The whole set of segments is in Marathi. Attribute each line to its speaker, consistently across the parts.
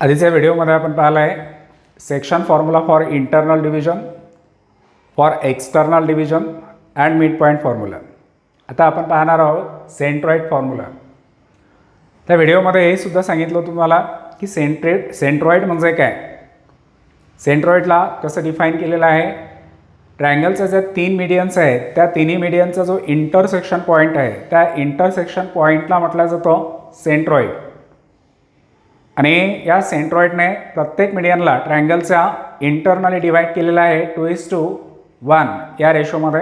Speaker 1: आधीच्या व्हिडिओमध्ये आपण पाहिलं आहे section formula for internal division, for external division and mid point formula. आता आपण पाहणार आहोत सेंट्रॉइड फॉर्म्युला. त्या व्हिडिओमध्ये हे सुद्धा सांगितलं तुम्हाला की सेंट्रॉइड म्हणजे काय, सेंट्रॉइडला कसं डिफाईन केलेलं आहे. ट्रायंगलच्या ज्या तीन मीडियन्स आहेत त्या तिन्ही मीडियनचा जो इंटरसेक्शन पॉईंट आहे त्या इंटरसेक्शन पॉईंटला म्हटलं जातं सेंट्रॉइड. आणि या सेंट्रॉइडने प्रत्येक मीडियनला ट्रायंगलचा इंटरनली डिवाईड केलेला आहे 2:1 या रेशोमध्ये.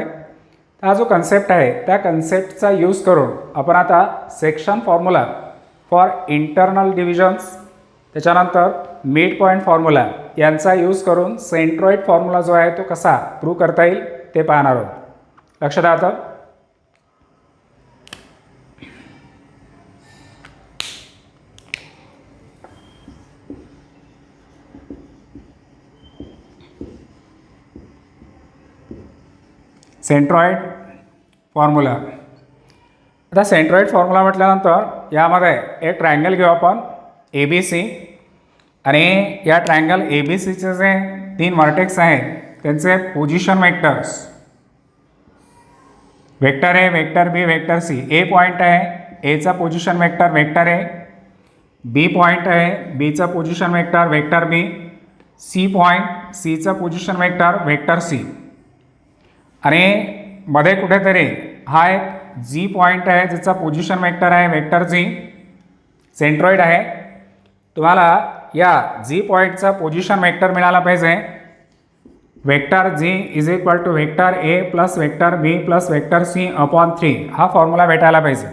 Speaker 1: हा जो कन्सेप्ट आहे त्या कन्सेप्टचा यूज करून आपण आता section formula for internal divisions त्याच्यानंतर मिड पॉईंट फॉर्म्युला यांचा यूज करून सेंट्रॉइड फॉर्म्युला जो आहे तो कसा प्रूव्ह करता येईल ते पाहणार आहोत. लक्षात द्या. आता सेंट्रॉइड फॉर्म्युला. आता सेंट्रॉइड फॉर्म्युला म्हटल्यानंतर यामध्ये एक ट्रायंगल घेऊ आपण ABC, आणि या ट्रायंगल ABCचे जे तीन व्हर्टेक्स आहेत त्यांचे position vectors vector A, vector B, vector C. A point आहे, Aचा position vector vector A. B point आहे, Bचा position vector vector B. C point, Cचा पोझिशन वेक्टर वेक्टर C. आणि मध्ये कुठेतरी हा एक G पॉईंट आहे ज्याचा पोझिशन वेक्टर आहे वेक्टर G. सेंट्रॉइड आहे. तुम्हाला या G पॉईंटचा पोझिशन वेक्टर मिळाला पाहिजे vector G is equal to vector A plus vector B plus vector C upon 3. हा फॉर्म्युला भेटायला पाहिजे.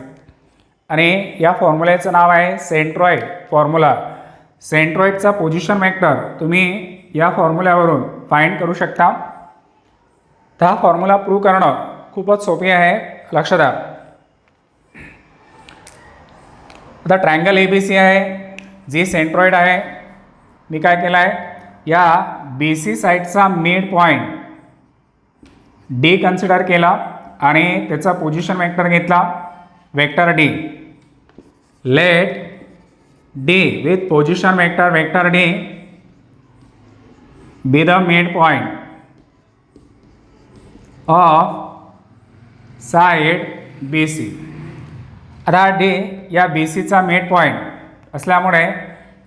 Speaker 1: आणि या फॉर्म्युलेचं नाव आहे सेंट्रॉइड फॉर्म्युला. सेंट्रॉइडचा पोझिशन वेक्टर तुम्ही या फॉर्म्युल्यावरून फाइंड करू शकता. तर हा फॉर्म्युला प्रूव्ह करणं खूपच सोपी आहे. लक्षात द्या. आता ट्रायंगल ABC आहे जी सेंट्रॉइड आहे. मी काय केलं आहे, या BC साईडचा मिड पॉईंट D कन्सिडर केला आणि त्याचा पोझिशन वेक्टर घेतला vector D. Let D with position vector vector D be the mid point of side BC. आता D या BCचा मिड पॉईंट असल्यामुळे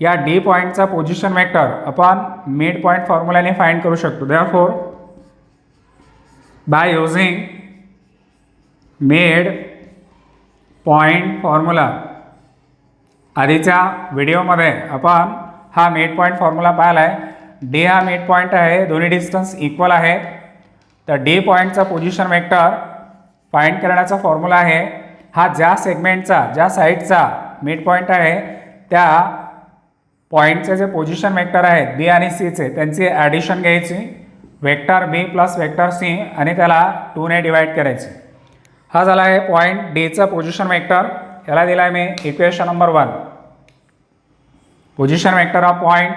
Speaker 1: या D पॉईंटचा पोझिशन वेक्टर आपण मिड पॉईंट फॉर्म्युलाने फाइंड करू शकतो. Therefore by using mid point formula. आधीच्या व्हिडिओमध्ये आपण हा मिड पॉईंट फॉर्म्युला पाहिला आहे. D हा मिड पॉईंट आहे, दोन्ही डिस्टन्स इक्वल आहे. तर D पॉईंटचा पोझिशन वेक्टर फाइंड करण्याचा फॉर्म्युला आहे हा ज्या सेगमेंटचा ज्या साईडचा मिड पॉईंट आहे त्या पॉईंटचे जे पोझिशन वेक्टर आहेत B आणि C चे त्यांची ॲडिशन घ्यायची vector B plus vector C आणि त्याला 2 ने डिवाईड करायची. हा झाला आहे पॉईंट Dचा पोझिशन वेक्टर. याला दिला आहे मी equation number 1. Position vector of point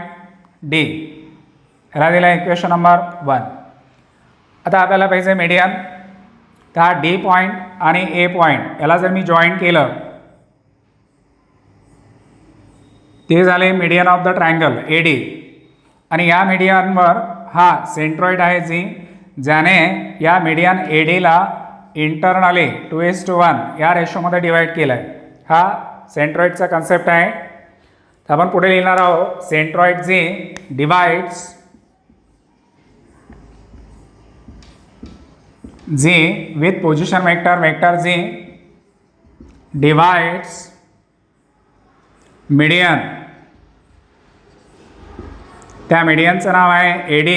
Speaker 1: D याला दिला आहे इक्वेशन नंबर 1. आता आपल्याला पाहिजे मीडियन. तर हा D पॉईंट आणि A पॉईंट याला जर मी जॉईन केलं ते झाले median of the triangle AD. आणि या मीडियनवर हा सेंट्रॉइड आहे जी ज्याने या मीडियन ADला इंटरनली 2:1 या रेशोमध्ये डिवाईड केलं आहे. हा सेंट्रॉइडचा कन्सेप्ट आहे. तर आपण पुढे लिहिणार आहोत centroid G divides G with position vector vector G divides median. त्या मीडियनचं नाव आहे AD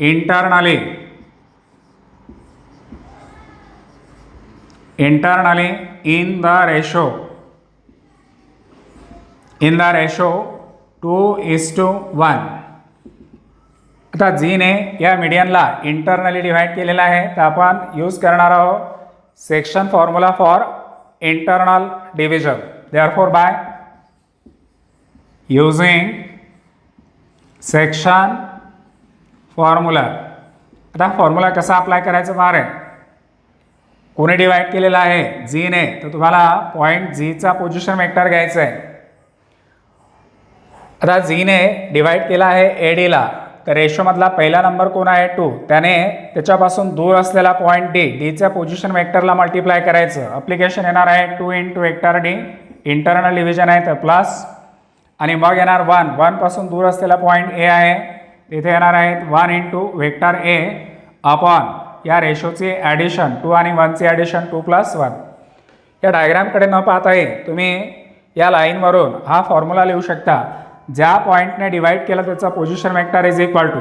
Speaker 1: internally in the ratio 2:1. आता Gने या मीडियनला इंटरनली डिवाईड केलेला आहे. तर आपण यूज करणार आहोत section formula for internal division. Therefore by using section formula. आता फॉर्म्युला कसा अप्लाय करायचा बाहेर आहे. कोणी डिवाईड केलेला आहे Gने, तर तुम्हाला पॉईंट Gचा पोझिशन वेक्टर घ्यायचा आहे. आता जीने डिवाइड केला आहे ए डीला, तर रेशोमधला पहिला नंबर कोण आहे 2, त्याने त्याच्यापासून दूर असलेला पॉईंट डी, डीच्या पोझिशन वेक्टरला मल्टिप्लाय करायचं. अप्लिकेशन येणार आहे 2 × वेक्टर डी, इंटरनल डिव्हिजन आहे तर प्लस, आणि मग येणार 1 पासून दूर असलेला पॉईंट ए आहे, तिथे येणार आहे 1 × वेक्टर ए अपॉन या रेशोची ॲडिशन 2 आणि 1ची ॲडिशन 2 + 1. या डायग्रामकडे न पाहताही तुम्ही या लाईनवरून हा फॉर्म्युला लिहू शकता. ज्या पॉईंटने डिवाइड केलं त्याचा position vector is equal to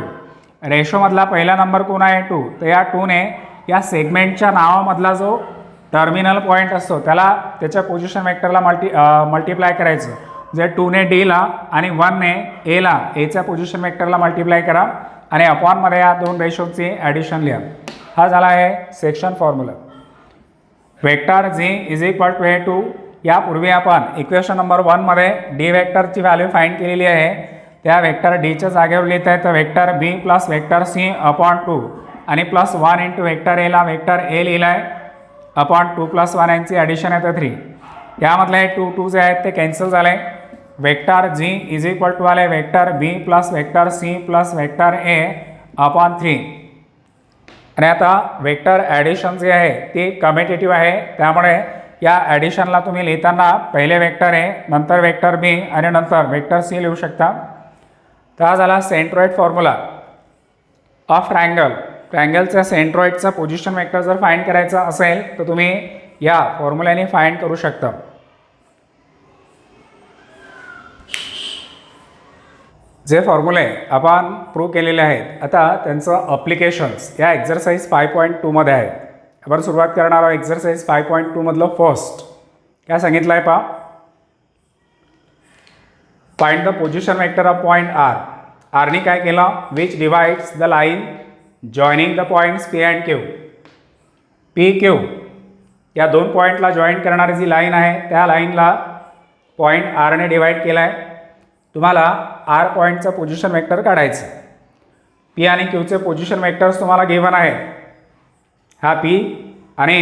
Speaker 1: रेशोमधला पहिला नंबर कोण आहे 2, तर या 2ने या सेगमेंटच्या नावामधला जो टर्मिनल पॉईंट असतो त्याला त्याच्या पोझिशन वेक्टरला मल्टिप्लाय करायचं. जे 2ने डीला आणि 1ने एला, एच्या पोझिशन वेक्टरला मल्टिप्लाय करा आणि अपॉनमध्ये या दोन रेशोची ॲडिशन लिहा. हा झाला आहे section formula. Vector G is equal to A2. यापूर्वी आपण इक्वेशन नंबर 1मध्ये डी वेक्टरची व्हॅल्यू फाइंड केलेली आहे. त्या वेक्टर डीच्या जागेवर लिहित आहे तर vector B plus vector C upon 2 आणि प्लस 1 × वेक्टर एला वेक्टर ए लिहिला आहे अपॉन 2 + 1 यांची ॲडिशन आहे तर 3. यामधले 2 जे आहेत ते कॅन्सल झाले. Vector G is equal to आले vector B plus vector C plus vector A upon 3. आणि आता वेक्टर ॲडिशन जे आहे ती कम्युटेटिव्ह आहे, त्यामुळे या ॲडिशनला तुम्ही लिहिताना पहिले वेक्टर ए, नंतर वेक्टर बी आणि नंतर वेक्टर सी लिहू शकता. तर हा झाला सेंट्रॉइड फॉर्म्युला ऑफ ट्रायंगल. ट्रायंगलच्या सेंट्रॉइडचा पोझिशन वेक्टर जर फाइंड करायचा असेल तर तुम्ही या फॉर्म्युल्याने फाइंड करू शकता. जे फॉर्म्युले आपण प्रूव्ह केलेले आहेत आता त्यांचं अप्लिकेशन्स या एक्झरसाइज 5.2मध्ये आहे. आपण सुरुवात करणार आहोत एक्झरसाइज 5.2 मधलं फर्स्ट. काय सांगितलं आहे पहा, find the position vector of point R. आरने काय केलं, which divides the line joining the points P and Q. P Q या दोन पॉईंटला जॉईन करणारी जी लाईन आहे त्या लाईनला पॉईंट आरने डिवाइड केला आहे. तुम्हाला आर पॉईंटचं पोझिशन वेक्टर काढायचं. पी आणि क्यूचे पोझिशन वेक्टर्स तुम्हाला गिवन आहे. हा पी आणि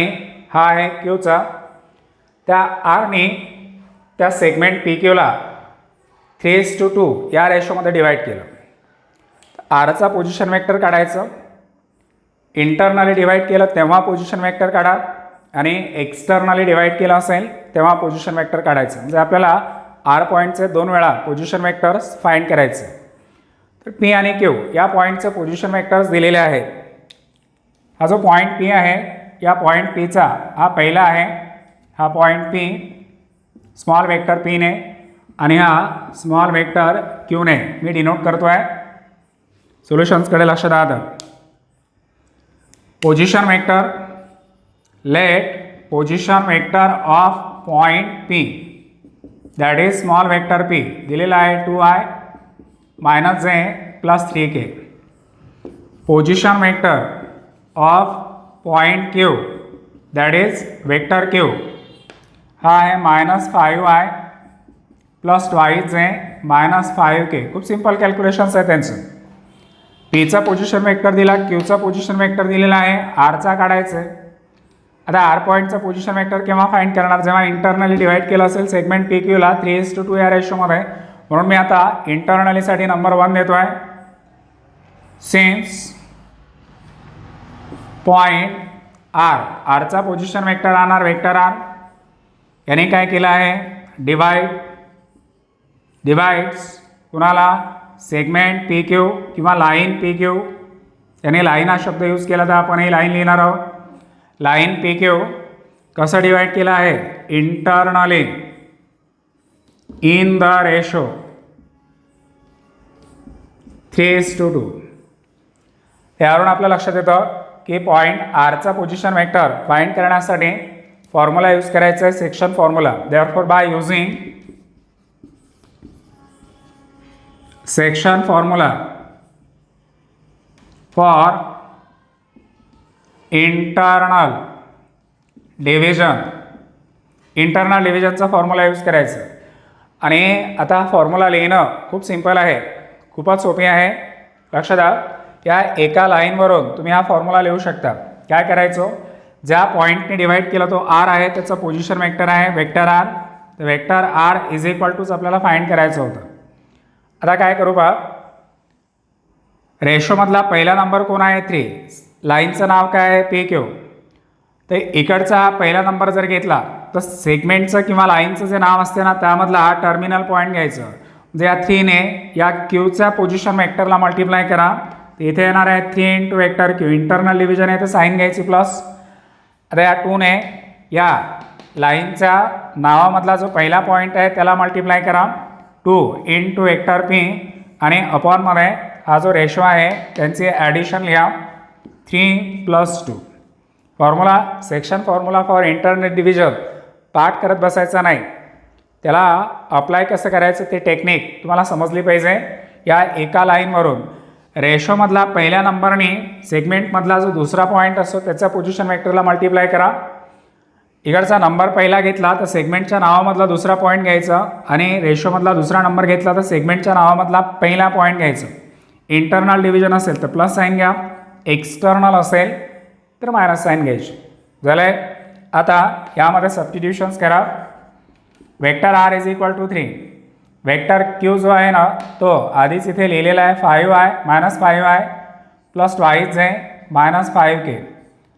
Speaker 1: हा आहे क्यूचा. त्या आरने त्या सेगमेंट पी क्यूला 3:2 या रेशोमध्ये डिवाइड केलं. आरचा पोझिशन वेक्टर काढायचं. इंटरनली डिवाइड केलं तेव्हा पोझिशन वेक्टर काढा आणि एक्सटर्नली डिवाइड केलं असेल तेव्हा पोझिशन वेक्टर काढायचं. म्हणजे आपल्याला आर पॉईंटचे 2 वेळा पोझिशन वेक्टर्स फाइंड करायचे. तर पी आणि क्यू या पॉईंटचे पोझिशन वेक्टर्स दिलेले आहेत. हा जो पॉईंट पी आहे या पॉईंट पीचा हा पहिला आहे. हा पॉईंट पी स्मॉल वेक्टर पीने आणि हा स्मॉल वेक्टर क्यूने मी डिनोट करतो आहे. सोल्युशन्सकडे लक्ष द्या. Position vector, let position vector of point P that is small vector P दिलेला आहे 2i - j + 3k. Position vector of point Q that is vector Q हा आहे -5i + 2j - 5k. खूप सिंपल कॅल्क्युलेशन्स आहे त्यांचं. पीचा पोझिशन वेक्टर दिला, क्यूचा पोझिशन वेक्टर दिलेला आहे, आरचा काढायचं आहे. आता आर पॉईंटचा पोझिशन वेक्टर केव्हा फाइंड करणार, जेव्हा इंटरनली डिवाइड केलं असेल सेगमेंट पी क्यूला 3:2 या रेशोमध्ये. म्हणून मी आता इंटरनलीसाठी नंबर 1 देतो आहे. सिन्स पॉइंट आर, आरचा पोझिशन वेक्टर राहणार वेक्टर आर. याने काय केलं आहे, डिवाइड्स कुणाला, सेगमेंट पी क्यू किंवा लाईन पी क्यू. याने लाईन हा शब्द यूज केला तर आपण ही लाईन लिहिणार आहोत. लाईन पी क्यू कसं डिवाइड केलं आहे, इंटरनली इन द रेशो 3:2. यावरून आपल्या लक्षात येतं की पॉईंट आरचा पोझिशन वेक्टर फाइंड करण्यासाठी फॉर्म्युला यूज करायचा आहे, section formula. Therefore by using section formula for internal division, internal डिव्हिजनचा फॉर्म्युला यूज करायचा. आणि आता फॉर्म्युला लिहिणं खूप सिंपल आहे, खूपच सोपी आहे. लक्षात द्या, या एका लाईनवरून तुम्ही हा फॉर्म्युला लिहू शकता. काय करायचं, ज्या पॉईंटने डिवाइड केला तो आर आहे त्याचं पोझिशन वेक्टर आहे वेक्टर आर. तर वेक्टर आर इज इक्वल टूच आपल्याला फाइंड करायचं होतं. आता काय करू पहा, रेशोमधला पहिला नंबर कोण आहे 3, लाईनचं नाव काय आहे PQ. तर इकडचा पहिला नंबर जर घेतला तर सेगमेंटचं किंवा लाईनचं जे नाव असते ना त्यामधला हा टर्मिनल पॉईंट घ्यायचं. म्हणजे या 3ने या क्यूच्या पोझिशन वेक्टरला मल्टिप्लाय करा. इथे येणार आहे 3 into vector Q, internal division आहे तर साईन घ्यायची प्लस. आता या 2ने या लाईनच्या नावामधला जो पहिला पॉईंट आहे त्याला मल्टिप्लाय करा 2 इंटू वेक्टर P आणि अपॉनमध्ये हा जो रेशो आहे त्यांची ॲडिशन लिहा 3 + 2. Formula section formula for internal division पाठ करत बसायचा नाही, त्याला अप्लाय कसं करायचं ते टेक्निक तुम्हाला समजली पाहिजे. या एका लाईनवरून रेशोमधला पहिल्या नंबरने सेगमेंटमधला जो दुसरा पॉईंट असतो त्याच्या पोझिशन वेक्टरला मल्टिप्लाय करा. इकडचा नंबर पहिला घेतला तर सेगमेंटच्या नावामधला दुसरा पॉईंट घ्यायचा आणि रेशोमधला दुसरा नंबर घेतला तर सेगमेंटच्या नावामधला पहिला पॉईंट घ्यायचा. इंटरनल डिव्हिजन असेल तर प्लस साईन घ्या, एक्सटर्नल असेल तर मायनस साईन घ्यायची. झालं आहे. आता यामध्ये सबस्टिट्यूशन्स करा. वेक्टर R = 3, वेक्टर Q जो आहे ना तो आधीच इथे लिहिलेला आहे 5i - 5i प्लस ट्वाईस आहे -5k.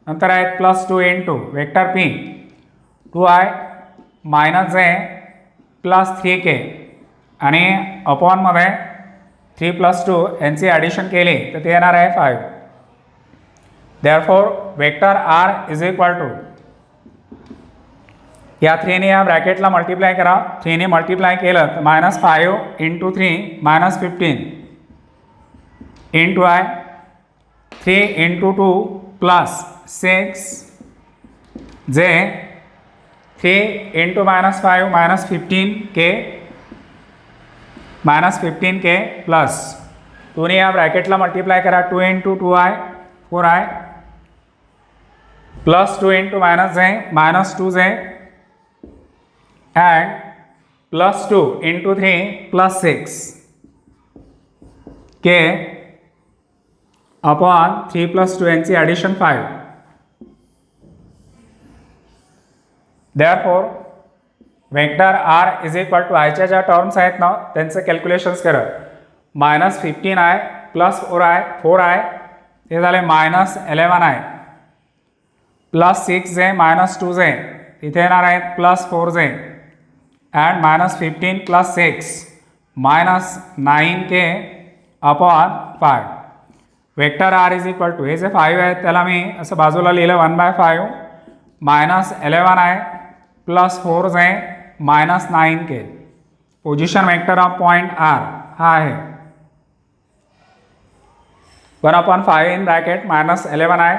Speaker 1: नंतर आहे +2 into vector P 2i - plus 3k आणि अपॉनमध्ये 3 + 2 यांची ॲडिशन केली तर ते येणार आहे 5. देअरफॉर वेक्टर R = या 3ने या ब्रॅकेटला मल्टिप्लाय करा. 3ने मल्टिप्लाय केलं तर -5 into 3 -15 into i 3 into 2 plus 6 जे 3 इंटू -5 -15k प्लस 2ने या ब्रॅकेटला मल्टिप्लाय करा 2 into 2i 4i plus 2 into -2j and +2 into 3 plus 6 k upon 3 + 2 यांची ॲडिशन 5. Therefore वेक्टर R = आयच्या ज्या टर्म्स आहेत ना त्यांचे कॅल्क्युलेशन्स करा. -15i प्लस 4i ते झाले -11i प्लस 6j -2j इथे येणार आहेत plus 4j and -15 + 6 -9k upon 5. Vector R = हे जे 5 आहेत त्याला मी असं बाजूला लिहिलं 1/5 -11i plus 4j -9k. Position vector of point R हा आहे 1/5 in bracket -11i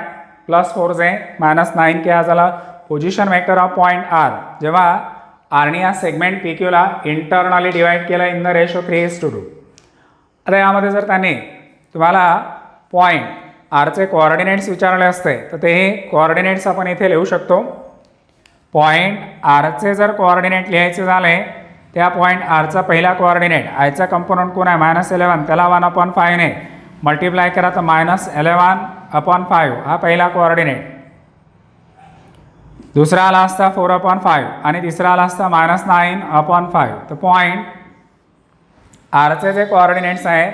Speaker 1: plus 4j -9k हा झाला position vector of point R. जेव्हा आरने या सेगमेंट PQला इंटरनली डिवाइड केलं इन द रेशो 3:2. आता यामध्ये जर त्याने तुम्हाला पॉईंट आरचे कोऑर्डिनेट्स विचारले असते तर ते कोऑर्डिनेट्स आपण इथे लिहू शकतो. पॉईंट आरचे जर कोऑर्डिनेट लिहायचे झाले त्या पॉईंट आरचा पहिला कोऑर्डिनेट आयचा कंपोनंट कोण आहे -11 त्याला 1/5 ने मल्टिप्लाय करा तर -11/5 हा पहिला कोऑर्डिनेट. दुसरा आला असता 4/5 आणि तिसरा आला असता -9/5. तर पॉईंट आरचे जे कोऑर्डिनेट्स आहेत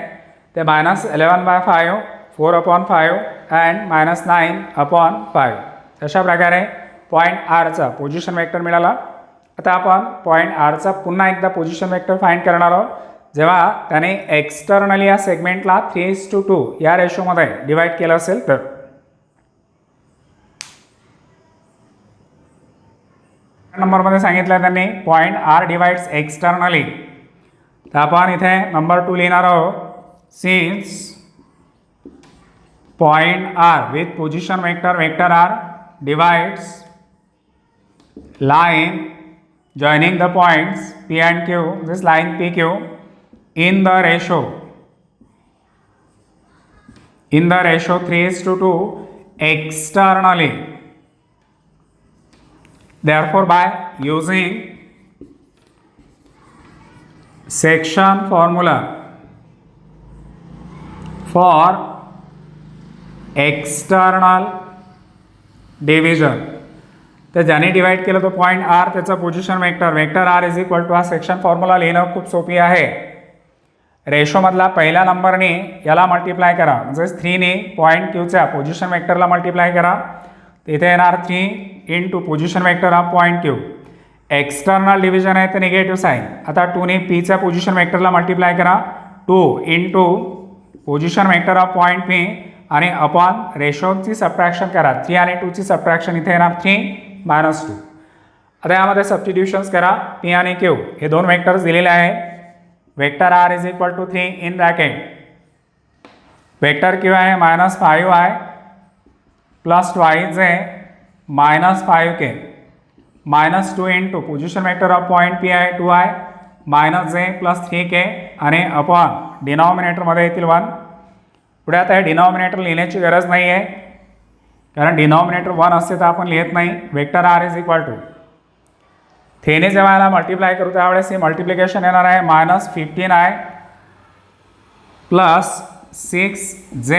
Speaker 1: ते -11/5 4/5 अँड -9/5. अशा प्रकारे पॉईंट आरचा पोझिशन वेक्टर मिळाला. आता आपण पॉईंट आरचा पुन्हा एकदा पोझिशन वेक्टर फाइंड करणार आहोत जेव्हा त्याने एक्सटर्नली या सेगमेंटला 3:2 या रेशोमध्ये डिवाइड केलं असेल तर. नंबरमध्ये सांगितलं त्यांनी पॉईंट R डिवाइड्स एक्सटर्नली. तर आपण इथे नंबर 2 लिहिणार आहोत. Since point R with position vector R divides line joining the points P and Q, this line PQ in the ratio 3:2 externally. Therefore by using section formula for external division, तर ज्याने डिवाइड केलं तो पॉईंट R त्याचा पोझिशन वेक्टर R = हा सेक्शन फॉर्म्युला लिहिणं खूप सोपी आहे. रेशोमधला पहिल्या नंबरने याला मल्टिप्लाय करा, म्हणजेच 3ने पॉईंट क्यूच्या पोझिशन वेक्टरला मल्टिप्लाय करा. तिथे येणार 3 into position vector of point Q. External division आहे तर निगेटिव्ह साईन. आता 2ने पीच्या पोझिशन वेक्टरला मल्टिप्लाय करा. 2 into position vector of point P आणि अपॉन रेशोची सबट्रॅक्शन करा. 3 आणि 2ची सबट्रॅक्शन इथे येणार 3 मायनस 2. आता यामध्ये सबस्टिट्यूशन्स करा. पी आणि क्यू हे दोन वेक्टर्स दिलेले आहेत. Vector R is equal to 3 in bracket. Vector Q आहे -5i प्लस ट्वाइस आहे -5k -2 into position vector of point P आहे 2i -j प्लस 3k आणि अपॉन डिनॉमिनेटरमध्ये येतील 1. पुढे आता हे डिनॉमिनेटर लिहिण्याची गरज नाही आहे, कारण डिनॉमिनेटर 1 असते तर आपण लिहित नाही. Vector R is equal to थेने जेव्हा याला मल्टिप्लाय करू त्यावेळेस हे मल्टिप्लिकेशन येणार आहे -15i प्लस 6j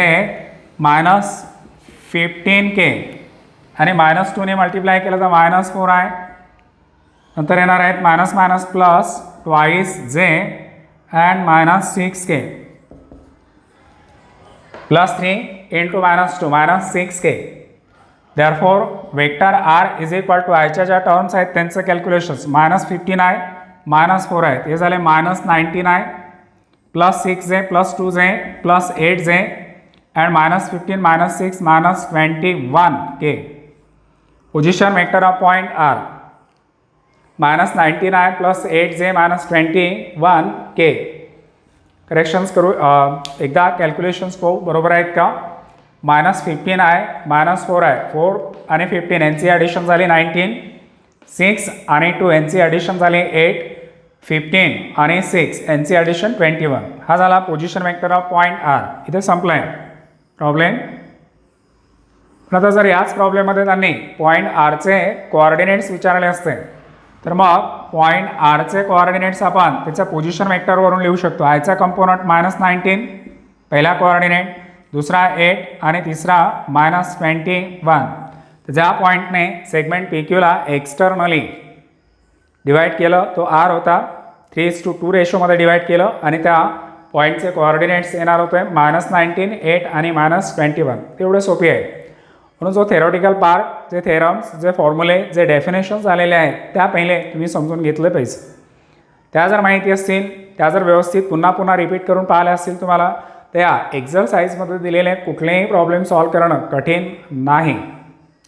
Speaker 1: -15k आणि -2ने मल्टिप्लाय केलं तर -4i. नंतर येणार आहेत minus minus plus twice j and -6k plus 3 into -2 -6k. Therefore, vector R is equal to आयच्या ज्या टर्म्स आहेत त्यांचं कॅल्क्युलेशन्स -15i -4 आहेत. हे झाले -19i plus 6j plus 2j plus 8j and -15 -6 -21k. Position vector of point R -19i plus 8j -21k. Corrections करू एकदा कॅल्क्युलेशन्स पाहू बरोबर आहेत का. -15i -4i 4 आणि 15 यांची ॲडिशन झाली 19, 6 आणि 2 यांची ॲडिशन झाली 8, 15 आणि 6 यांची ॲडिशन 21. हा झाला position vector of point R. इथे संपला आहे प्रॉब्लेम. पण आता जर याच प्रॉब्लेममध्ये त्यांनी पॉईंट आरचे कोऑर्डिनेट्स विचारले असते तर मग पॉईंट आरचे कोऑर्डिनेट्स आपण त्याच्या पोझिशन वेक्टरवरून लिहू शकतो. आयचा कंपोनंट -19 पहिला कोऑर्डिनेट, दुसरा 8 आणि तिसरा -21. तर ज्या पॉईंटने सेगमेंट पी क्यूला एक्सटर्नली डिवाईड केलं तो आर होता. 3:2 रेशोमध्ये डिवाईड केलं आणि त्या पॉईंटचे कोऑर्डिनेट्स येणार होते -19, 8 आणि -21. तेवढे सोपी आहे. म्हणून जो थेरॉटिकल पार्ट, जे थेरम्स, जे फॉर्म्युले, जे डेफिनेशन्स आलेले आहेत त्या पहिले तुम्ही समजून घेतले पाहिजे. त्या जर माहिती असतील, त्या जर व्यवस्थित पुन्हा पुन्हा रिपीट करून पाहिल्या असतील तुम्हाला, त्या एक्झरसाइजमध्ये दिलेले कुठलेही प्रॉब्लेम सॉल्व्ह करणं कठीण नाही.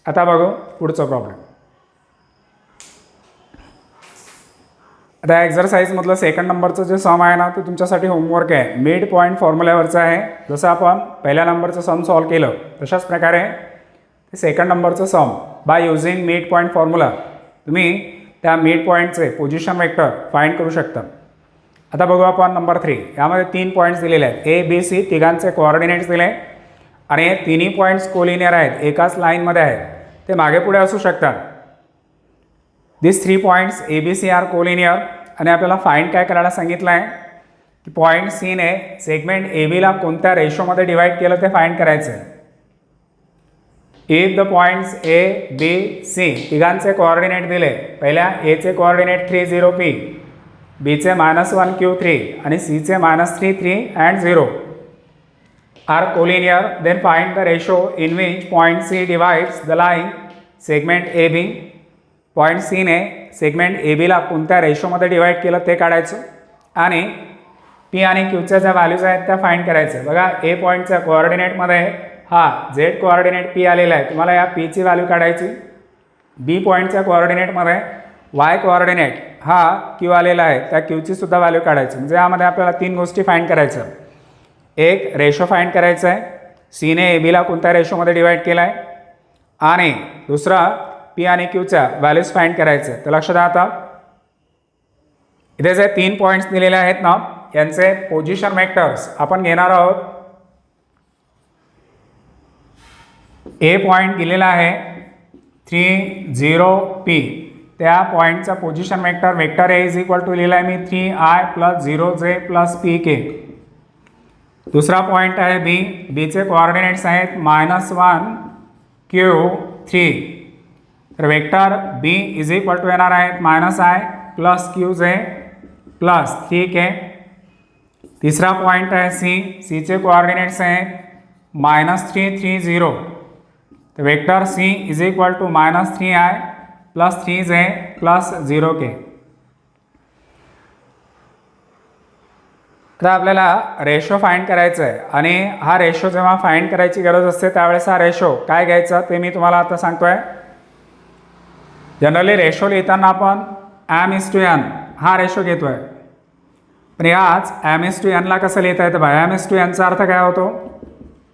Speaker 1: आता बघू पुढचा प्रॉब्लेम. आता एक्झरसाइजमधलं सेकंड नंबरचं जे सम आहे ना ते तुमच्यासाठी होमवर्क आहे. मिड पॉईंट फॉर्म्युल्यावरचं आहे. जसं आपण पहिल्या नंबरचं सम सॉल्व्ह केलं तशाच प्रकारे सेकंड नंबरचं sum by using mid point formula तुम्ही त्या मिड पॉईंटचे पोझिशन वेक्टर फाइंड करू शकता. आता बघू आपण नंबर 3. यामध्ये 3 पॉईंट्स दिलेले आहेत. ए बी सी तिघांचे कोऑर्डिनेट्स दिले आणि हे तिन्ही पॉईंट्स कोलिनियर आहेत, एकाच लाईनमध्ये आहेत. ते मागे पुढे असू शकतात. This 3 points A B C are collinear आणि आपल्याला फाइंड काय करायला सांगितलं आहे की पॉईंट सीने सेगमेंट ए बीला कोणत्या रेशोमध्ये डिवाईड केलं ते फाइंड करायचं आहे. If the points A B C तिघांचे कोऑर्डिनेट दिले. पहिल्या एचे कोऑर्डिनेट 3 0 पी, बीचे -1 Q3 आणि सीचे -3 3 and 0 are collinear, then find the ratio in which point C divides the line segment A B. पॉईंट सीने सेगमेंट ए बीला कोणत्या रेशोमध्ये डिवाईड केलं ते काढायचं आणि पी आणि क्यूच्या ज्या व्हॅल्यूज आहेत त्या फाइंड करायचं. बघा ए पॉईंटच्या कोऑर्डिनेटमध्ये हा झेड कोऑर्डिनेट पी आलेला आहे. तुम्हाला या पीची व्हॅल्यू काढायची. बी पॉईंटच्या कोऑर्डिनेटमध्ये वाय कोऑर्डिनेट हा क्यू आलेला आहे, त्या क्यूची सुद्धा व्हॅल्यू काढायची. म्हणजे यामध्ये आपल्याला 3 गोष्टी फाइंड करायच्या. एक रेशो फाइंड करायचं आहे, सीने ए बीला कोणत्या रेशोमध्ये डिवाईड केला आहे, आणि दुसरा पी आणि क्यूच्या व्हॅल्यूज फाइंड करायचं. तर लक्ष द्या. आता इथे जे 3 पॉईंट्स दिलेले आहेत ना यांचे पोझिशन वेक्टर्स आपण घेणार आहोत. ए पॉईंट दिलेला आहे 3 0 पी, त्या पॉईंटचा position vector vector A is equal to लिहिला आहे मी 3i plus 0j plus pk. दुसरा पॉईंट आहे बी, बीचे कोऑर्डिनेट्स आहेत -1 Q3. तर vector B is equal to येणार आहेत -i plus qj plus 3k. तीसरा पॉइंट है सी चे कोऑर्डिनेट्स हैं -3 3 0, तो vector C is equal to -3i plus 3j plus 0k। तर आपल्याला रेशो फाइंड करायचं आहे आणि हा रेशो जेव्हा फाइंड करायची गरज असते त्यावेळेस हा रेशो काय घ्यायचा ते मी तुम्हाला आता सांगतोय। जनरली रेशो लिहिताना आपण m/n हा रेशो घेतोय, पण याच m/n ला कसं लिहिता येतं बघा। m/n चा अर्थ काय होतो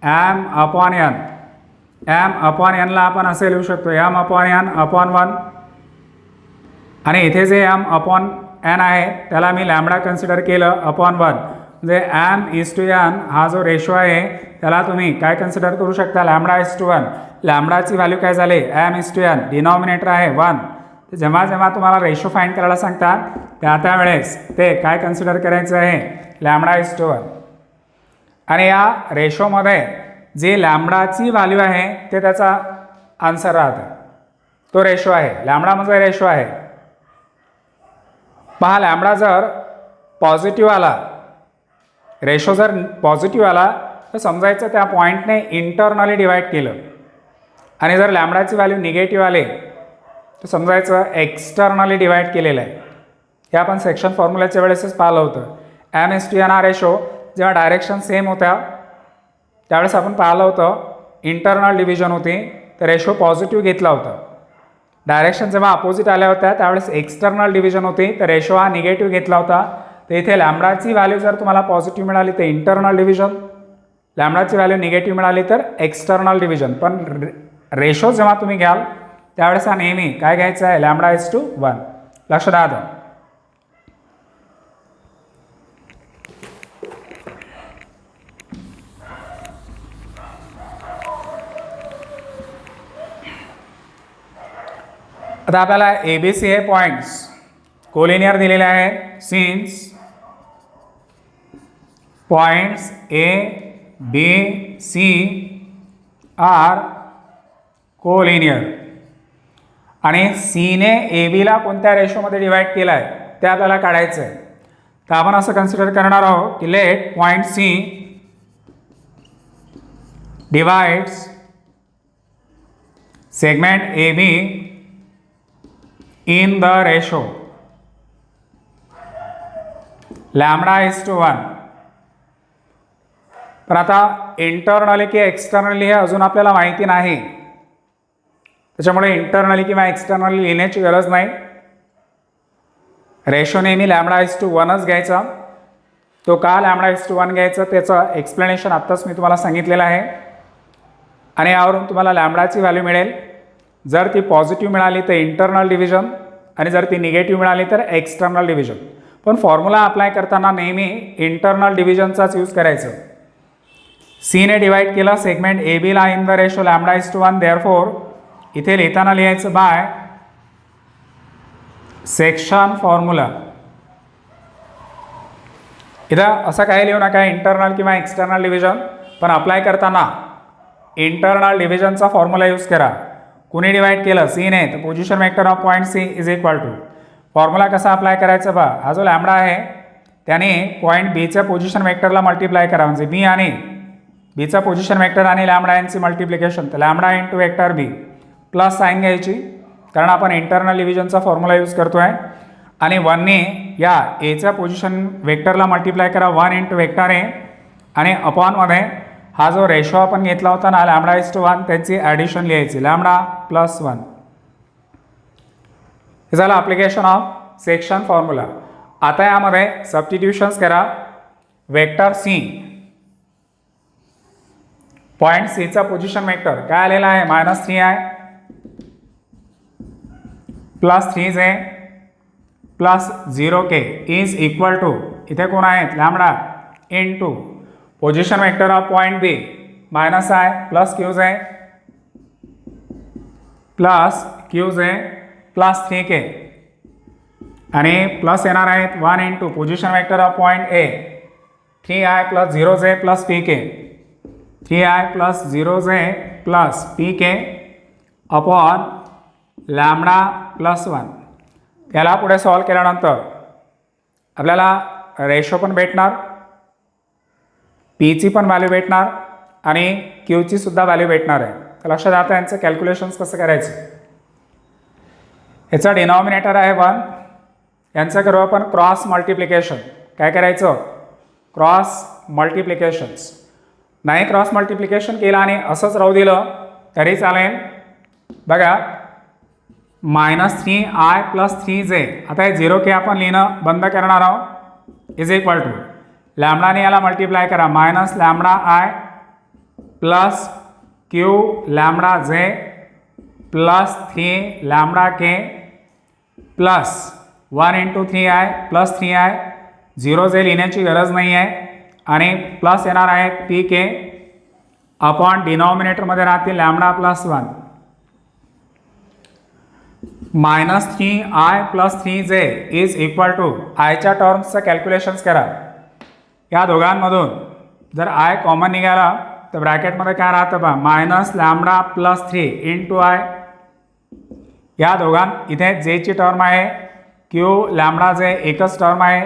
Speaker 1: m/n। m/n ला आपण असे लिहू शकतो m/n/1, आणि इथे जे m/n आहे त्याला मी लॅम्बडा कन्सिडर केलं अपॉन 1, म्हणजे m/n हा जो रेशो आहे त्याला तुम्ही काय कन्सिडर करू शकता λ/1। लॅम्बडाची व्हॅल्यू काय झाली m/n, डिनॉमिनेटर आहे 1। तर जेव्हा जेव्हा तुम्हाला रेशो फाइंड करायला सांगतात त्या वेळेस ते काय कन्सिडर करायचं आहे λ/1। आणि या रेशोमध्ये जे लॅम्बडाची व्हॅल्यू आहे ते त्याचा आन्सर राहतं, तो रेशो आहे। लॅम्बडा म्हणजे रेशो आहे। पहा लॅम्बडा जर पॉझिटिव्ह आला, रेशो जर पॉझिटिव्ह आला तर समजायचं त्या पॉईंटने इंटरनली डिवाइड केलं, आणि जर लॅम्बडाची व्हॅल्यू निगेटिव्ह आले तर समजायचं एक्सटर्नली डिवाइड केलेलं आहे। हे आपण सेक्शन फॉर्म्युल्याच्या वेळेसच पाहिलं होतं। m/n हा रेशो जेव्हा डायरेक्शन सेम होत्या त्यावेळेस आपण पाहिलं होतं इंटरनल डिव्हिजन होती तर रेशो पॉझिटिव्ह घेतला होता। डायरेक्शन जेव्हा अपोजिट आल्या होत्या त्यावेळेस एक्सटर्नल डिव्हिजन होती तर रेशो हा निगेटिव्ह घेतला होता। तर इथे लॅम्बडाची व्हॅल्यू जर तुम्हाला पॉझिटिव्ह मिळाली तर इंटरनल डिव्हिजन, लॅम्बडाची व्हॅल्यू निगेटिव्ह मिळाली तर एक्सटर्नल डिव्हिजन। पण रेशो जेव्हा तुम्ही घ्याल त्यावेळेस हा नेहमी काय घ्यायचा आहे λ/1। लक्षात द्या। आता आपल्याला ABC हे पॉइंट्स कोलिनियर दिलेले आहेत। Since points A, B, C are collinear, आणि सीने AB ला कोणत्या रेशोमध्ये डिवाइड केला आहे ते आपल्याला काढायचं आहे। तर आपण असं कन्सिडर करणार आहोत की let point C divides segment AB in the ratio λ/1। पण आता इंटरनली की एक्सटर्नली हे अजून आपल्याला माहिती नाही, त्याच्यामुळे इंटरनली किंवा एक्सटर्नली लिहिण्याची गरज नाही। रेशो नेहमी λ/1च घ्यायचा। तो का λ/1 घ्यायचा त्याचं एक्सप्लेनेशन आत्ताच मी तुम्हाला सांगितलेलं आहे, आणि यावरून तुम्हाला लॅम्बडाची व्हॅल्यू मिळेल। जर ती पॉझिटिव्ह मिळाली तर इंटरनल डिव्हिजन, आणि जर ती निगेटिव्ह मिळाली तर एक्सटर्नल डिव्हिजन। पण फॉर्म्युला अप्लाय करताना नेहमी इंटरनल डिव्हिजनचाच यूज करायचं। सीने डिवाइड केला सेगमेंट AB ला इन द रेशो λ/1, देअरफॉर इथे लिहिताना लिहायचं बाय सेक्शन फॉर्म्युला। इथं असं काही लिहू नका इंटरनल किंवा एक्सटर्नल डिव्हिजन, पण अप्लाय करताना इंटरनल डिव्हिजनचा फॉर्म्युला यूज करा। कुणी डिवाइड केलं सीने तर position vector of point C is equal to, formula कसा अप्लाय करायचा बा, हा जो लॅम्बडा आहे त्याने पॉईंट Bच्या पोझिशन वेक्टरला मल्टिप्लाय करा, म्हणजे B आणि Bचा पोझिशन वेक्टर आणि लॅम्बडा यांची मल्टिप्लिकेशन, तर lambda into vector B plus sign घ्यायची कारण आपण इंटरनल डिव्हिजनचा फॉर्म्युला यूज करतोय, आणि 1ने या Aच्या पोझिशन वेक्टरला मल्टिप्लाय करा 1 इंटू वेक्टर A, आणि अपॉनमध्ये हा जो रेशो आपण घेतला होता ना λ/1 त्याची ॲडिशन लिहायची λ+1। हे झालं ॲप्लिकेशन ऑफ सेक्शन फॉर्म्युला। आता यामध्ये सबस्टिट्यूशन्स करा। वेक्टर C पॉइंट Cचा पोझिशन वेक्टर काय आलेला आहे -3i plus 3j plus 0k is equal to, इथे कोण आहेत lambda into position vector of point B -i plus qj plus 3k, आणि प्लस येणार आहेत 1 into position vector of point A 3i plus 0j plus pk, 3i plus 0j plus pk upon λ+1। याला पुढे सॉल्व केल्यानंतर आपल्याला रेशो पण भेटणार, पीची पण व्हॅल्यू भेटणार आणि क्यूची सुद्धा व्हॅल्यू भेटणार आहे. तर लक्षात आता यांचं कॅल्क्युलेशन्स कसं करायचं. ह्याचा डिनॉमिनेटर आहे 1, यांचं करू आपण क्रॉस मल्टिप्लिकेशन. काय करायचं, क्रॉस मल्टिप्लिकेशन्स. नाही क्रॉस मल्टिप्लिकेशन केलं आणि असंच राहू दिलं तरी चालेल. बघा -3i + 3j. आता हे 0k आपण लिहिणं बंद करणार आहोत. इज इक्वल टू लॅमडाने याला मल्टिप्लाय करा, -λi plus Q lambda J plus 3 lambda K plus 1 × 3i plus 3i. 0j लिहिण्याची गरज नाही आहे आणि प्लस येणार आहे पी के अपॉन डिनॉमिनेटरमध्ये राहतील lambda plus 1. -3i + 3j is equal to आयच्या टर्म्सचं कॅल्क्युलेशन्स करा. या दोघांमधून जर आय कॉमन निघाला तर ब्रॅकेटमध्ये काय राहतं पहा, -λ + 3 × i. या इथे जेची टर्म आहे, क्यू लॅमडा जे एकच टर्म आहे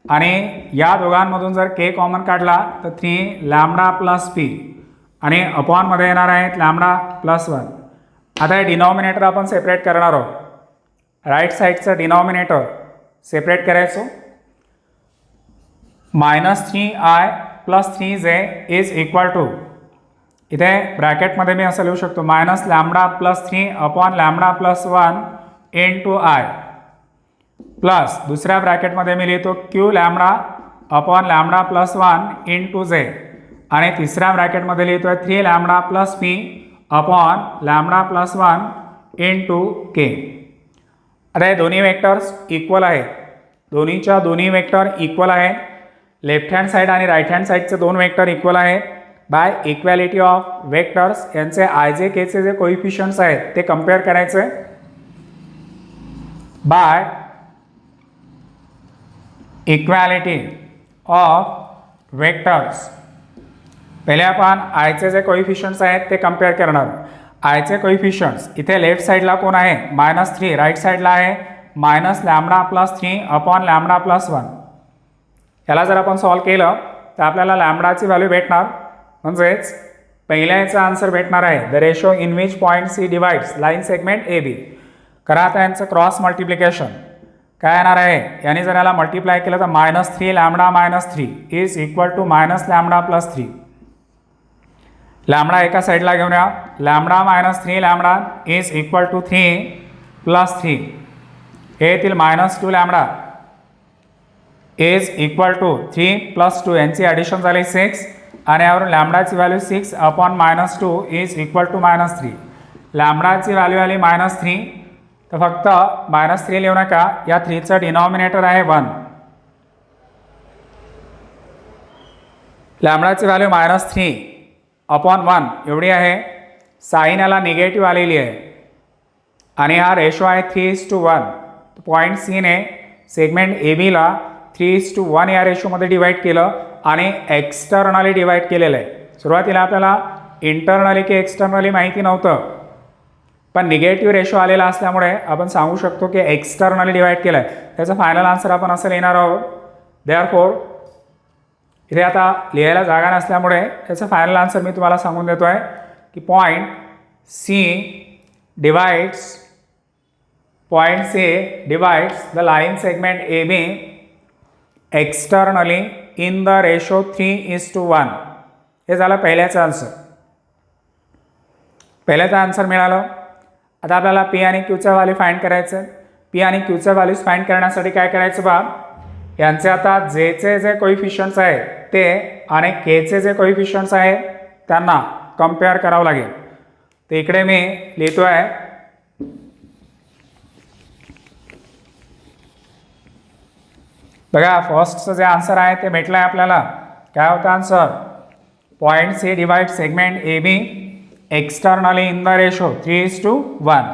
Speaker 1: आणि या दोघांमधून जर के कॉमन काढला तर 3 लॅमडा प्लस पी आणि अपॉनमध्ये येणार आहेत लॅमडा प्लस 1. आता हे डिनॉमिनेटर आपण सेपरेट करणार आहोत. राईट साईडचं डिनॉमिनेटर सेपरेट करायचो. -3i + 3j is equal to, इथे ब्रॅकेटमध्ये मी असं लिहू शकतो -λ + 3 upon lambda plus 1 × i plus दुसऱ्या ब्रॅकेटमध्ये मी लिहितो Q lambda upon lambda plus 1 × j आणि तिसऱ्या ब्रॅकेटमध्ये लिहितो आहे 3 lambda plus p upon lambda plus 1 × k. आता हे दोन्ही वेक्टर्स इक्वल आहेत, दोन्हीच्या दोन्ही वेक्टर इक्वल आहेत. लेफ्ट हँड साईड आणि राईट हँड साईडचे दोन वेक्टर इक्वल आहेत. बाय इक्वॅलिटी ऑफ वेक्टर्स यांचे आय जे केचे जे कोइफिशियंट्स आहेत ते कम्पेअर करायचे. बाय इक्वॅलिटी ऑफ वेक्टर्स पहिले आपण आयचे जे कोइफिशियंट्स आहेत ते कम्पेअर करणार. आयचे कोइफिशियंट्स इथे लेफ्ट साईडला कोण आहे, -3, राईट साईडला आहे -λ + 3 अपॉन लॅमडा प्लस 1. याला जर आपण सॉल्व केलं तर आपल्याला लॅमडाची व्हॅल्यू भेटणार, म्हणजेच पहिल्या याचा आन्सर भेटणार आहे the ratio in which point C divides line segment A B. करा आता यांचं क्रॉस मल्टिप्लिकेशन. काय येणार आहे, याने जर याला मल्टिप्लाय केलं तर -3 λ - 3 इज इक्वल टू -λ + 3. लॅमडा एका साईडला घेऊन या, λ - 3 लॅमडा इज इक्वल टू 3 + 3. हे येतील -2 लॅमडा इज इक्वल टू 3 + 2 यांची ॲडिशन झाली 6 आणि यावरून लॅमडाची value 6 upon -2 is equal to -3. लॅमडाची व्हॅल्यू आली -3 तर फक्त -3 लिहू नका, या 3चं डिनॉमिनेटर आहे 1. लॅमडाची व्हॅल्यू -3 अपॉन 1 एवढी आहे. साईन याला निगेटिव्ह आलेली आहे आणि हा रेशो आहे 3:1. पॉईंट सीने सेगमेंट ए बीला 3:1 या रेशोमध्ये डिवाईड केलं आणि एक्सटर्नली डिवाईड केलेलं आहे. सुरुवातीला आपल्याला इंटरनली की एक्सटर्नली माहिती नव्हतं, पण निगेटिव्ह रेशो आलेला असल्यामुळे आपण सांगू शकतो की एक्सटर्नली डिवाईड केलं आहे. त्याचा फायनल आन्सर आपण असं लिहिणार आहोत. देअरफॉर इथे आता लिहायला जागा नसल्यामुळे त्याचा फायनल आन्सर मी तुम्हाला सांगून देतो आहे की point C divides the line segment A B externally in the ratio 3:1. हे झालं पहिल्याचं आन्सर. पहिल्याचं आन्सर मिळालं. आता आपल्याला पी आणि क्यूचा व्हॅल्यू फाइंड करायचं. पी आणि क्यूचा व्हॅल्यूज फाइंड करण्यासाठी काय करायचं बा, यांचे आता जेचे जे कोइफिशियंट्स आहेत ते आणि केचे जे कोइफिशियंट्स आहेत त्यांना कम्पेअर करावं लागेल. तर इकडे मी लिहितो आहे बघा, फर्स्टचं जे आन्सर आहे ते भेटलं आहे आपल्याला. काय होतं answer, point C divide segment A B externally in the ratio 3:1.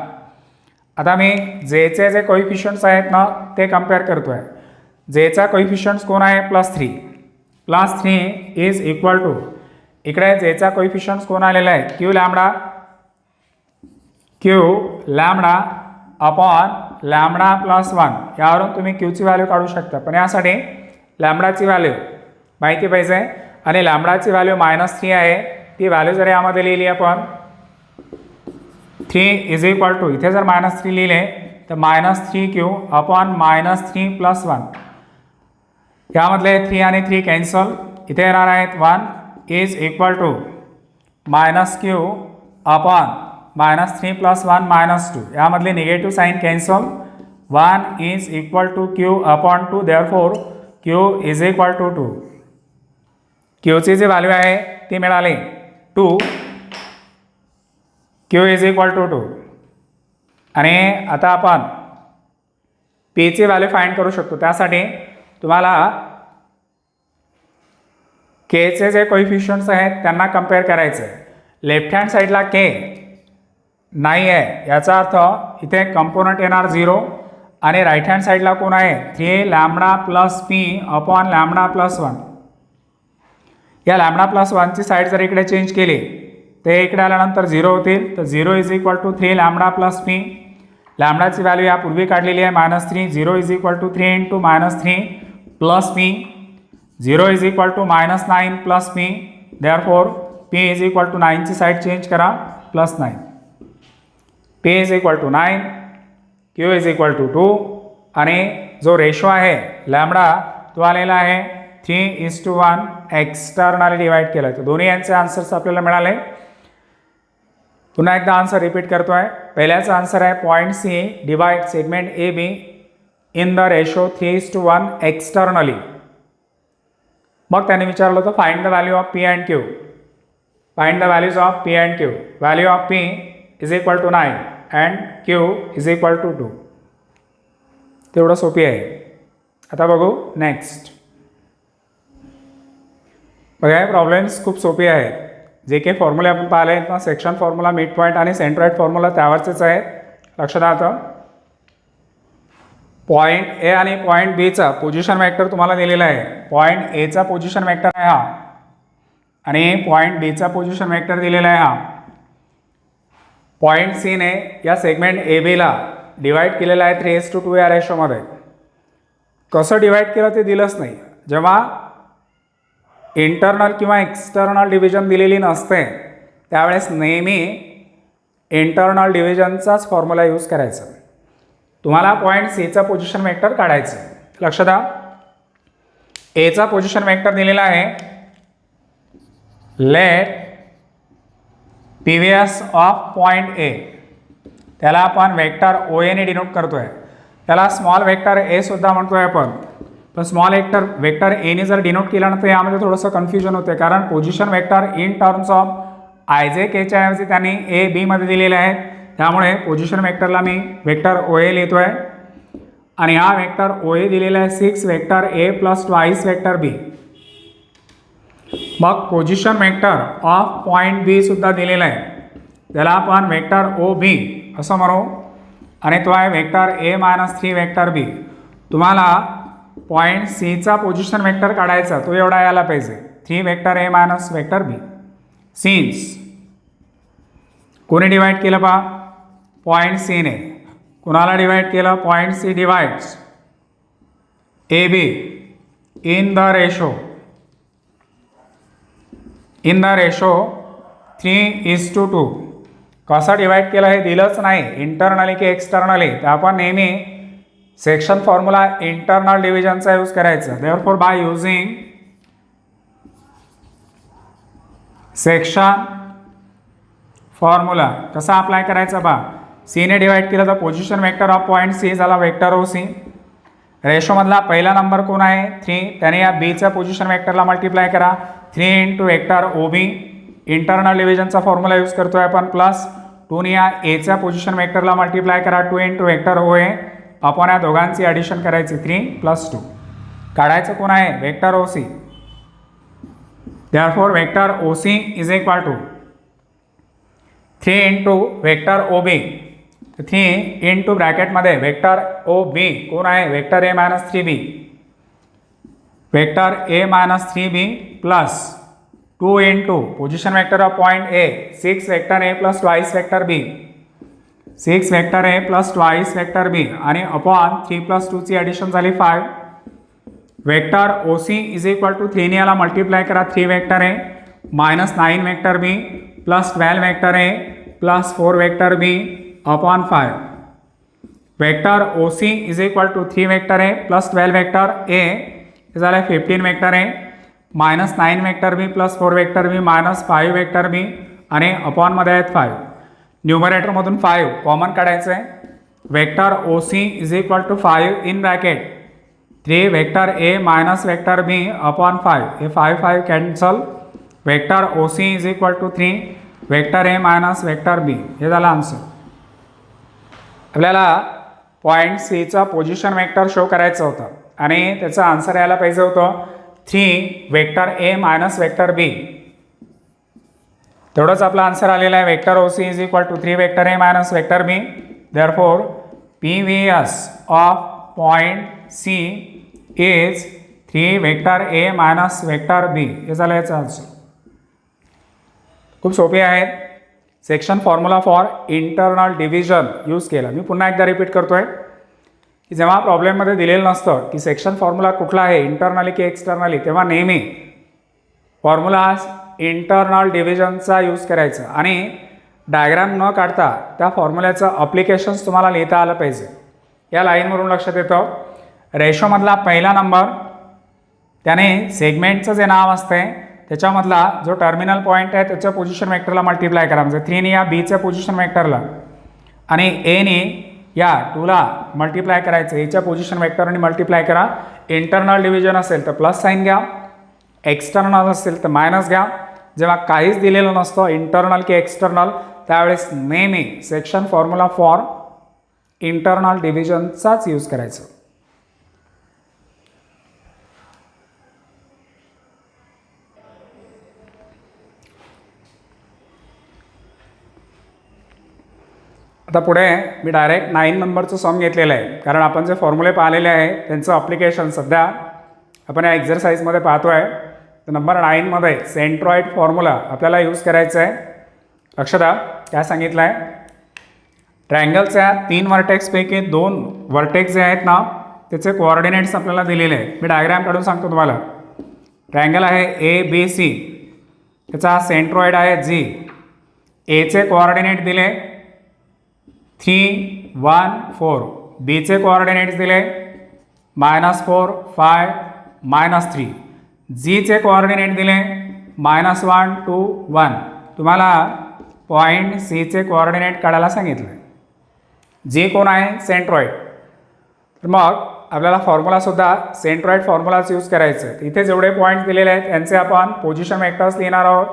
Speaker 1: आता मी जेचे जे कोइफिशियंट्स आहेत ना ते कम्पेअर करतो आहे. जेचा कोइफिशियंट्स कोण आहे +3. +3 इज इक्वल टू, इकडे जेचा कोइफिशियंट्स कोण आलेला आहे Q lambda upon lambda plus 1. यावरून तुम्ही क्यूची व्हॅल्यू काढू शकता, पण यासाठी लॅमडाची व्हॅल्यू माहिती पाहिजे आणि लॅम्बडाची व्हॅल्यू -3 आहे, ती व्हॅल्यू जर यामध्ये लिहिली आपण 3 इज इक्वल टू, इथे जर -3 लिहिले तर -3q अपॉन -3 + 1, यामधले 3 आणि 3 कॅन्सल, इथे येणार आहेत 1 is equal to -q upon -3 + 1 -2, यामधले negative sign cancel, 1 is equal to q upon 2, therefore q is equal to 2. क्यूची जी व्हॅल्यू आहे ती मिळाली 2, q इज इक्वल टू 2. आणि आता आपण पीची व्हॅल्यू फाइंड करू शकतो. त्यासाठी तुम्हाला केचे जे कोइफिशियंट्स आहेत त्यांना कम्पेअर करायचं आहे. लेफ्ट हँड साईडला के नाही आहे, याचा अर्थ इथे कंपोनंट येणार 0, आणि राईट हँड साईडला कोण आहे 3 lambda plus P upon lambda plus 1. या लॅम्बडा प्लस 1ची साईड जर इकडे चेंज केली ते इकडे आल्यानंतर 0 होतील, तर 0 is equal to 3 lambda plus P. लॅम्बडाची व्हॅल्यू यापूर्वी काढलेली आहे -3, 0 is equal to 3 into -3 plus P, 0 is equal to -9 plus P, therefore P is equal to 9ची साईड चेंज करा +9, P is equal to 9, Q is equal to 2, आणि जो रेशो आहे लॅम्बडा तो आलेला आहे 3:1 एक्सटर्नली डिवाइड केलं. तर दोन्ही यांचे आन्सर्स आपल्याला मिळाले. पुन्हा एकदा आन्सर रिपीट करतो आहे. पहिल्याचा आन्सर आहे point C divide segment A B in the ratio 3:1 externally. मग त्याने विचारलं होतं find the value of P and Q. Find the values of P and Q. Value of P is equal to 9 and Q is equal to 2. तेवढं सोपी आहे. आता बघू नेक्स्ट. बघा हे प्रॉब्लेम्स खूप सोपे आहेत. जे काही फॉर्म्युले आपण पाहिले आहेत ना, सेक्शन फॉर्म्युला, मिड पॉईंट आणि सेंट्रॉइड फॉर्म्युला त्यावरचेच आहेत. लक्षात आता पॉईंट ए आणि पॉईंट बीचा पोझिशन वेक्टर तुम्हाला दिलेला आहे. पॉईंट एचा पोझिशन वेक्टर आहे हा, आणि पॉईंट बीचा पोझिशन वेक्टर दिलेला आहे हा. पॉईंट सीने या सेगमेंट ए बीला डिवाइड केलेला आहे 3:2 या रेशोमध्ये. कसं डिवाइड केलं ते दिलंच नाही. जेव्हा इंटरनल किंवा एक्सटर्नल डिव्हिजन दिलेली नसते त्यावेळेस नेहमी इंटरनल डिव्हिजनचाच फॉर्म्युला यूज करायचा. तुम्हाला पॉईंट सीचा पोझिशन वेक्टर काढायचं. लक्षात द्या, एचा पोझिशन वेक्टर दिलेला आहे लेट पीव्हीएस ऑफ पॉईंट ए. त्याला आपण वेक्टर ओ एने डिनोट करतोय. त्याला स्मॉल वेक्टर ए सुद्धा म्हणतोय आपण. पण स्मॉल वेक्टर एने जर डिनोट केलं ना तर यामध्ये थोडंसं कन्फ्युजन होते, कारण position vector in terms of I जे केच्या ऐवजी त्यांनी ए बी मध्ये दिलेले आहेत. त्यामुळे पोझिशन वेक्टरला मी वेक्टर ओ ए लिहितोय, आणि हा वेक्टर ओ ए दिलेला आहे 6 vector A plus twice vector B. मग position vector of point B सुद्धा दिलेला आहे. त्याला आपण वेक्टर ओ बी असं म्हणू, आणि तो आहे वेक्टर ए -3 वेक्टर बी. तुम्हाला पॉईंट सीचा पोझिशन वेक्टर काढायचा, तो एवढा यायला पाहिजे 3 vector A minus vector B. Since कोणी डिवाइड केलं पहा, पॉईंट सीने. कुणाला डिवाइड केलं, point C divides A B in the ratio 3:2. कसं डिवाइड केलं हे दिलंच नाही, इंटरनली की एक्सटर्नली. तर आपण नेहमी सेक्शन फॉर्म्युला इंटरनल डिव्हिजनचा यूज करायचा. Therefore by using section formula कसा अप्लाय करायचा पहा. सीने डिवाइड केलं तर position vector of point C झाला वेक्टर ओ सी. रेशोमधला पहिला नंबर कोण आहे 3, त्याने या बीच्या पोझिशन वेक्टरला मल्टिप्लाय करा 3 into vector O B. Internal डिव्हिजनचा फॉर्म्युला यूज करतोय आपण, प्लस 2ने या एच्या पोझिशन वेक्टरला मल्टिप्लाय करा 2 इंटू वेक्टर ओ ए. आपण या दोघांची ॲडिशन करायची 3 + 2. काढायचं कोण आहे vector O C. Therefore vector O C is equal to 3 into vector O B. 3 into ब्रॅकेटमध्ये वेक्टर ओ बी कोण आहे vector A -3b. Vector A -3b plus 2 into position vector of point A 6 vector A plus twice vector B. 6 vector A plus twice vector B, आणि अपॉन 3 + 2ची ॲडिशन झाली 5. Vector O C is equal to 3ने याला मल्टिप्लाय करा, 3 वेक्टर आहे -9 वेक्टर बी प्लस 12 वेक्टर आहे plus 4 vector B upon 5. Vector O C is equal to 3 vector आहे प्लस 12 वेक्टर ए हे झालं 15 वेक्टर आहे -9 vector B plus 4 vector B -5 vector B आणि अपॉनमध्ये आहेत 5. न्यूमरेटरमधून 5 कॉमन काढायचं आहे. Vector O C is equal to 5 in bracket 3 vector A minus vector B upon 5 हे 5 cancel. Vector O C is equal to 3 vector A minus vector B हे झालं आन्सर. आपल्याला पॉईंट सीचा पोझिशन वेक्टर शो करायचं होतं आणि त्याचं आन्सर यायला पाहिजे होतं 3 vector A minus vector B. तेवढंच आपला आन्सर आलेला आहे. Vector O C is equal to 3 vector A minus vector B. Therefore P V S of point C is 3 vector A minus vector B हे झालं याचं आन्सर. खूप सोपे आहेत. Section formula for internal division use केला. मी पुन्हा एकदा रिपीट करतोय की जेव्हा प्रॉब्लेममध्ये दिलेलं नसतं की सेक्शन फॉर्म्युला कुठला आहे इंटरनली की एक्सटर्नली, तेव्हा नेहमी फॉर्म्युला इंटरनल डिव्हिजनचा यूज करायचा आणि डायग्राम न काढता त्या फॉर्म्युल्याचं अप्लिकेशन्स तुम्हाला लिहिता आलं पाहिजे. या लाईनवरून लक्षात येतं. रेशोमधला पहिला नंबर त्याने सेगमेंटचं जे नाव असते त्याच्यामधला जो टर्मिनल पॉईंट आहे त्याच्या पोझिशन वेक्टरला मल्टिप्लाय करा. म्हणजे 3ने या बीच्या पोझिशन वेक्टरला आणि एने या 2ला मल्टिप्लाय करायचं. एच्या पोझिशन वेक्टरने मल्टिप्लाय करा. इंटरनल डिव्हिजन असेल तर प्लस साईन घ्या, एक्सटर्नल असेल तर मायनस घ्या. जेव्हा काहीच दिलेलं नसतं इंटरनल की एक्सटर्नल त्यावेळेस नेहमी सेक्शन फॉर्म्युला फॉर इंटरनल डिव्हिजनचाच यूज करायचं. आता पुढे मी डायरेक्ट 9 नंबरचं सम घेतलेलं आहे कारण आपण जे फॉर्म्युले पाहिलेले आहे त्यांचं अप्लिकेशन सध्या आपण या एक्झरसाइजमध्ये पाहतो आहे. तर नंबर 9मध्ये सेंट्रॉइड फॉर्म्युला आपल्याला यूज करायचं आहे. लक्ष द्या काय सांगितलं आहे. ट्रायंगलच्या 3 वर्टेक्सपैकी 2 वर्टेक्स जे आहेत ना त्याचे कोऑर्डिनेट्स आपल्याला दिलेले आहेत. मी डायग्राम काढून सांगतो तुम्हाला. ट्रायंगल आहे ABC, त्याचा सेंट्रॉइड आहे G. एचे कोऑर्डिनेट दिले 3, 1, 4. बीचे कोऑर्डिनेट्स दिले -4, 5, -3. जीचे कोऑर्डिनेट दिले -1, 2, 1. तुम्हाला पॉईंट सीचे कोऑर्डिनेट काढायला सांगितलं. जी कोण आहे सेंट्रॉइड. तर मग आपल्याला फॉर्म्युलासुद्धा सेंट्रॉइड फॉर्म्युलाच यूज करायचं आहे. इथे जेवढे पॉईंट्स दिलेले आहेत त्यांचे आपण पोझिशन वेक्टर्स लिहिणार आहोत.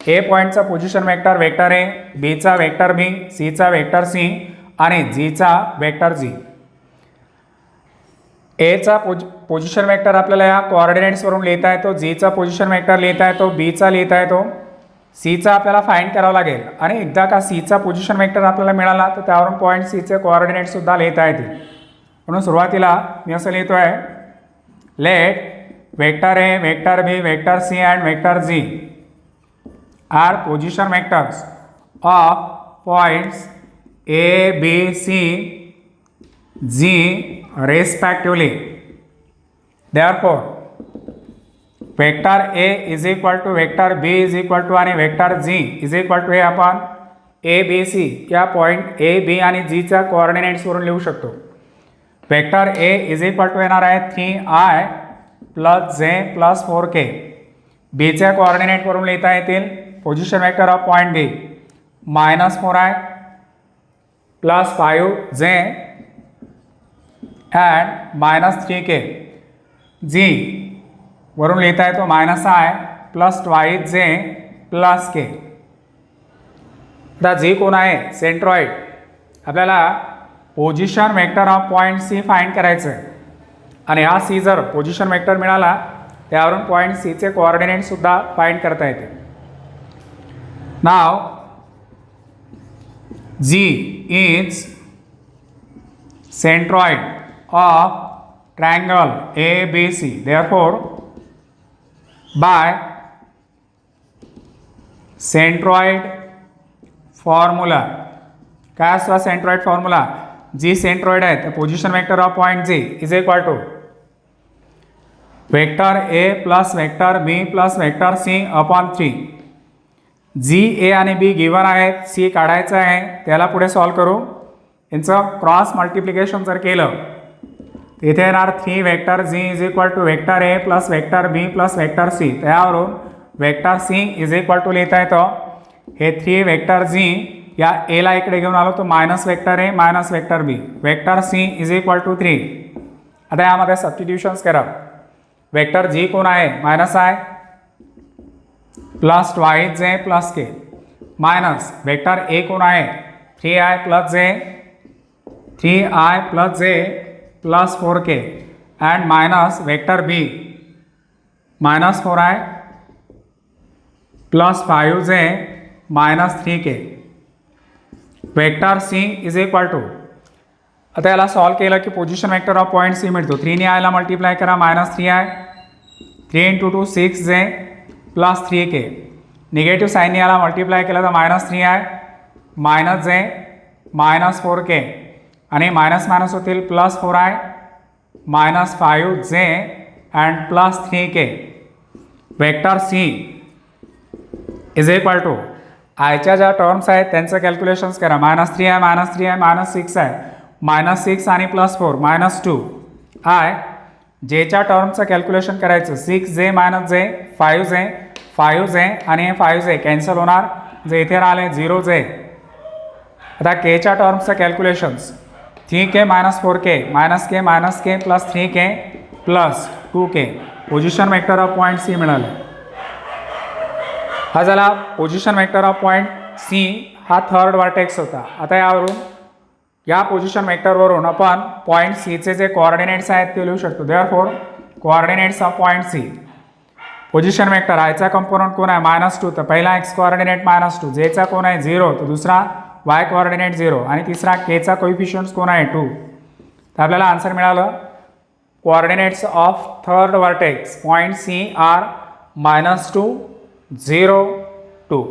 Speaker 1: ए पॉईंटचा पोझिशन वेक्टर वेक्टर ए, बीचा वेक्टर बी, सीचा वेक्टर सी आणि जीचा वेक्टर जी. एचा पोझिशन वेक्टर आपल्याला या कोऑर्डिनेट्सवरून लिहिता येतो, जीचा पोझिशन वेक्टर लिहिता येतो, बीचा लिहिता येतो, सीचा आपल्याला फाइंड करावं लागेल आणि एकदा का सीचा पोझिशन वेक्टर आपल्याला मिळाला तर त्यावरून पॉईंट सीचे कोऑर्डिनेट्ससुद्धा लिहिता येतील. म्हणून सुरुवातीला मी असं लिहितो आहे let vector A, vector B, vector C and vector G are position vectors of points A, B, C, G respectively. Therefore, vector A is equal to vector B is equal to आणि vector G is equal to हे आपण A, B, C या पॉईंट A, B आणि G च्या कोऑर्डिनेट्सवरून लिहू शकतो. Vector A is equal to येणार आहे 3i + j + 4k. B च्या कोऑर्डिनेटवरून लिहिता येतील position vector of point B -4i + 5j and -3k. G वरून लिहिता येतो -i + 2j + k. आता जी कोण आहे सेंट्रॉइड. आपल्याला position vector of point C find करायचं आहे आणि हा सी जर पोझिशन वेक्टर मिळाला त्यावरून पॉईंट सीचे कोऑर्डिनेटसुद्धा फाइंड करता येते. Now G is centroid of triangle ABC. Therefore, by centroid formula, काय असतो सेंट्रॉइड फॉर्म्युला. जी सेंट्रॉइड आहे तर position vector of point G is equal to vector A plus vector B plus vector C upon 3. G A आणि बी गिवन आहेत, सी काढायचं आहे, त्याला पुढे सॉल्व करू. यांचं क्रॉस मल्टिप्लिकेशन जर केलं इथे येणार 3 vector G is equal to vector A plus vector B plus vector C. त्यावरून vector C is equal to लिहिता येतं हे 3 वेक्टर जी या एला इकडे घेऊन आलो तो minus vector A minus vector B, vector C is equal to 3. आता यामध्ये सबस्टिट्यूशन्स करा. वेक्टर जी कोण आहे मायनस आहे plus twice J plus K minus vector A कोण आहे 3i plus J 3i plus J plus 4k and minus vector B minus 4i plus 5j minus 3k. Vector C is equal to आता याला सॉल्व केलं की position vector of point C मिळतो. 3ने आयला मल्टिप्लाय करा minus 3i 3 × 2 6j plus 3k. Negative साईनने याला मल्टिप्लाय केलं तर मायनस 3i मायनस जे मायनस 4k आणि मायनस मायनस होतील plus 4i minus 5j and plus 3k. Vector C is equal to आयच्या ज्या टर्म्स आहेत त्यांचं कॅल्क्युलेशन्स करा. Minus 3i minus 3i minus 6 आहे मायनस 6 आणि प्लस 4 मायनस 2i. जेच्या टर्मचं कॅल्क्युलेशन करायचं 6j मायनस जे 5j आणि 5j कॅन्सल होणार जे इथे राहिले 0j. आता केच्या टर्म्सचं calculations 3k minus 4k minus k plus 3k plus 2k. Position vector of point C मिळालं. हा झाला position vector of point C, हा थर्ड वर्टेक्स होता. आता यावरून या पोझिशन वेक्टरवरून आपण पॉईंट सीचे जे कोऑर्डिनेट्स आहेत ते लिहू शकतो. Therefore coordinates of point C. Position vector आयचा कंपोनंट कोण आहे -2 तर पहिला एक्स कोऑर्डिनेट -2, जेचा कोण आहे 0 तर दुसरा वाय कोऑर्डिनेट 0 आणि तिसरा केचा कोइफिशियंट्स कोण आहे 2. तर आपल्याला आन्सर मिळालं coordinates of third vertex point C are -2 0 2.